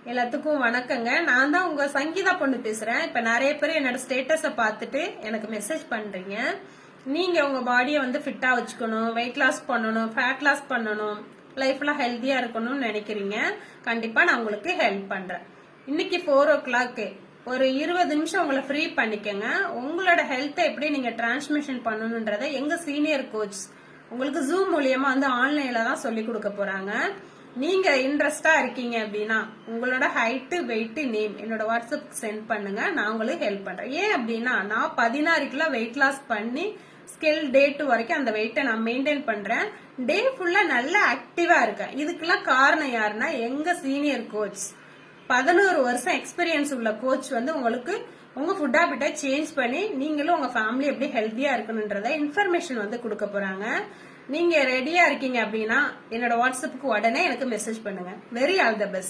எல்லாத்துக்கும் வணக்கங்க. நான் தான் உங்க சங்கீதா பொண்ணு பேசுறேன். இப்ப நிறைய பேர் என்னோட ஸ்டேட்டஸ பார்த்துட்டு எனக்கு மெசேஜ் பண்றீங்க. நீங்க உங்க பாடியை ஃபிட்டா வச்சுக்கணும், வெயிட் லாஸ் பண்ணணும், ஃபேட் லாஸ் பண்ணணும், லைஃப்ல ஹெல்த்தியா இருக்கணும்னு நினைக்கிறீங்க. கண்டிப்பா நான் உங்களுக்கு ஹெல்ப் பண்றேன். இன்னைக்கு 4 o'clock ஒரு 20 நிமிஷம் உங்களை ஃப்ரீ பண்ணிக்கங்க. உங்களோட ஹெல்த்தை எப்படி நீங்க டிரான்ஸ்மிஷன் பண்ணணும்ன்றத எங்க சீனியர் கோச் உங்களுக்கு ஜூம் மூலியமா ஆன்லைன்ல தான் சொல்லி கொடுக்க போறாங்க. நீங்க இன்ட்ரெஸ்டா இருக்கீங்க அப்படின்னா உங்களோட ஹைட், வெயிட், நேம் என்னோட வாட்ஸ்அப் சென்ட் பண்ணுங்க. நான் உங்களுக்கு ஹெல்ப் பண்றேன். ஏன் அப்படின்னா நான் 16 கிலோ வெயிட் லாஸ் பண்ணி ஸ்கில் டே 2 வரைக்கும் அந்த வெயிட்டை நான் மெயின்டைன் பண்றேன். டே ஃபுல்லா நல்லா ஆக்டிவா இருக்கேன். இதுக்கெல்லாம் காரணம் யாருன்னா எங்க சீனியர் கோச் 11 வருஷம் எக்ஸ்பீரியன்ஸ் உள்ள கோச் உங்களுக்கு உங்க ஃபுட் ஹாபிட்டை சேஞ்ச் பண்ணி நீங்களும் உங்க ஃபேமிலி எப்படி ஹெல்த்தியா இருக்கணும்ன்றத இன்ஃபர்மேஷன் கொடுக்க போறாங்க. நீங்க ரெடியா இருக்கீங்க அப்படின்னா என்னோட வாட்ஸ்அப்புக்கு உடனே எனக்கு மெசேஜ் பண்ணுங்க. Very all the best.